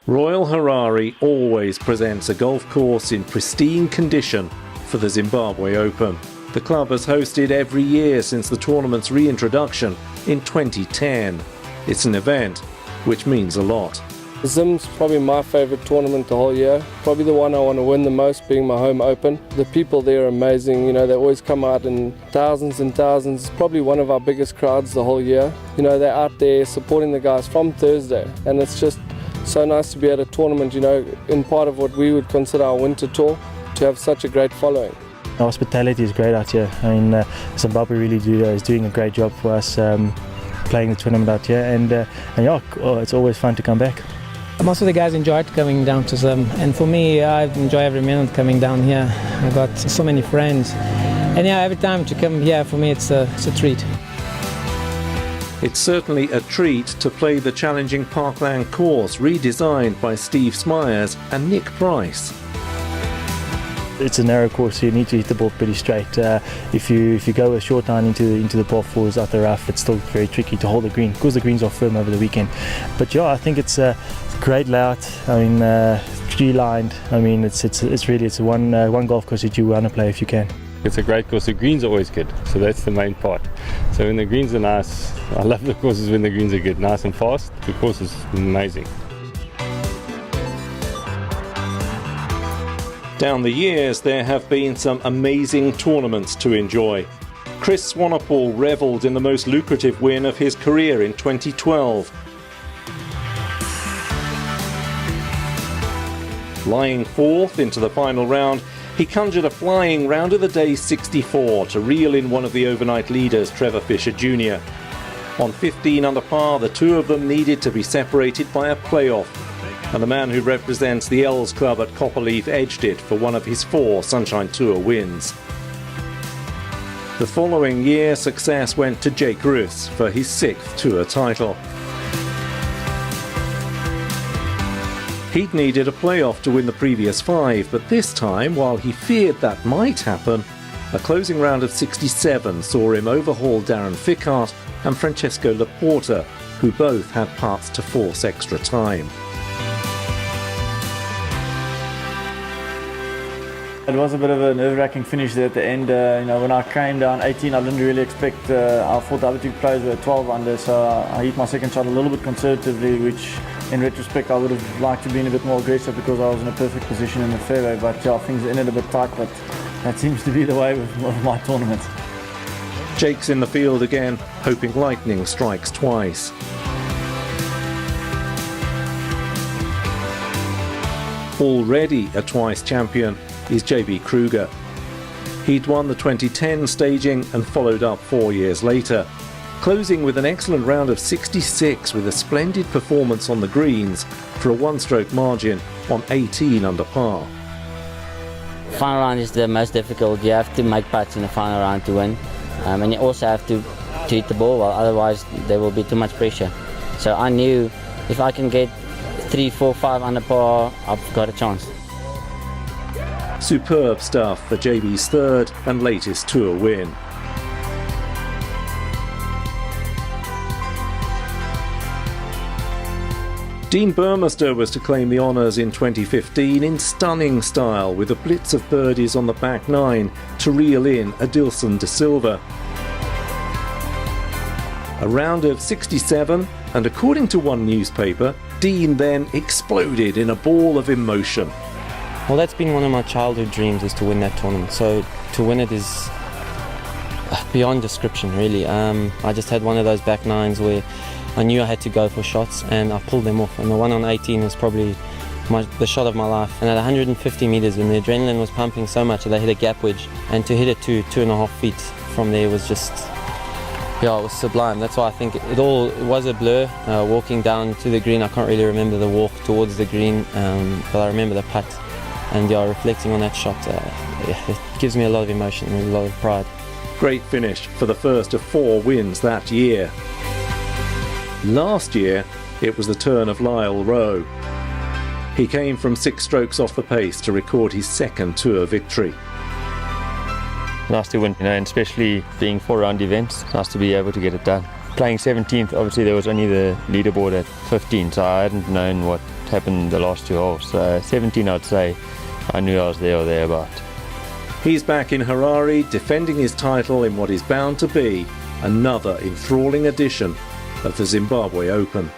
Royal Harare always presents a golf course in pristine condition for the Zimbabwe Open. The club has hosted every year since the tournament's reintroduction in 2010. It's an event which means a lot. Zim's probably my favourite tournament the whole year. Probably the one I want to win the most, being my home open. The people there are amazing, you know, they always come out in thousands and thousands. It's probably one of our biggest crowds the whole year. You know, they're out there supporting the guys from Thursday, and it's just so nice to be at a tournament, you know, in part of what we would consider our winter tour, to have such a great following. The hospitality is great out here. I mean, Zimbabwe really is doing a great job for us playing the tournament out here, and yeah, it's always fun to come back. Most of the guys enjoyed coming down to Zim, and for me, I enjoy every minute coming down here. I've got so many friends, and yeah, every time to come here, for me, it's a treat. It's certainly a treat to play the challenging Parkland course, redesigned by Steve Smyers and Nick Price. It's a narrow course, so you need to hit the ball pretty straight. If you go a short line into the par fours out the rough, it's still very tricky to hold the green because the greens are firm over the weekend. But yeah, I think it's a great layout. I mean, tree lined. I mean, it's one golf course that you want to play if you can. It's a great course. The greens are always good, so that's the main part. So when the greens are nice, I love the courses when the greens are good, nice and fast. The course is amazing. Down the years, there have been some amazing tournaments to enjoy. Chris Swanepoel revelled in the most lucrative win of his career in 2012. Lying fourth into the final round, he conjured a flying round of the day 64 to reel in one of the overnight leaders, Trevor Fisher Jr. On 15 under par, the two of them needed to be separated by a playoff, and the man who represents the Els Club at Copperleaf edged it for one of his 4 Sunshine Tour wins. The following year, success went to Jake Russ for his 6th Tour title. He'd needed a playoff to win the previous 5, but this time, while he feared that might happen, a closing round of 67 saw him overhaul Darren Fickhart and Francesco Laporta, who both had putts to force extra time. It was a bit of a nerve-wracking finish there at the end. You know, when I came down 18, I didn't really expect. I thought the other two players were 12 under, so I hit my second shot a little bit conservatively, which in retrospect I would have liked to be a bit more aggressive because I was in a perfect position in the fairway. But yeah, things ended a bit tight, but that seems to be the way with my tournament. Jake's in the field again, hoping lightning strikes twice. Already a twice champion is JB Kruger. He'd won the 2010 staging and followed up 4 years later, closing with an excellent round of 66 with a splendid performance on the greens for a one-stroke margin on 18 under par. Final round is the most difficult. You have to make putts in the final round to win, and you also have to hit the ball well, otherwise there will be too much pressure. So I knew if I can get 3, 4, 5 under par, I've got a chance. Superb stuff for JB's 3rd and latest Tour win. Dean Burmester was to claim the honours in 2015 in stunning style, with a blitz of birdies on the back 9 to reel in Adilson de Silva. A round of 67, and according to one newspaper, Dean then exploded in a ball of emotion. Well, that's been one of my childhood dreams, is to win that tournament. So to win it is beyond description, really. I just had one of those back 9s where I knew I had to go for shots, and I pulled them off. And the one on 18 was probably the shot of my life. And at 150 metres, when the adrenaline was pumping so much that I hit a gap wedge, and to hit it to 2.5 feet from there was just, yeah, it was sublime. That's why I think it was a blur. Walking down to the green, I can't really remember the walk towards the green, but I remember the putt. And yeah, reflecting on that shot, it gives me a lot of emotion and a lot of pride. Great finish for the first of 4 wins that year. Last year, it was the turn of Lyle Rowe. He came from 6 strokes off the pace to record his 2nd Tour victory. Nice to win, you know, and especially being 4-round events, nice to be able to get it done. Playing 17th, obviously there was only the leaderboard at 15, so I hadn't known what happened the last 2 holes. 17, I'd say, I knew I was there or thereabout. He's back in Harare, defending his title in what is bound to be another enthralling edition of the Zimbabwe Open.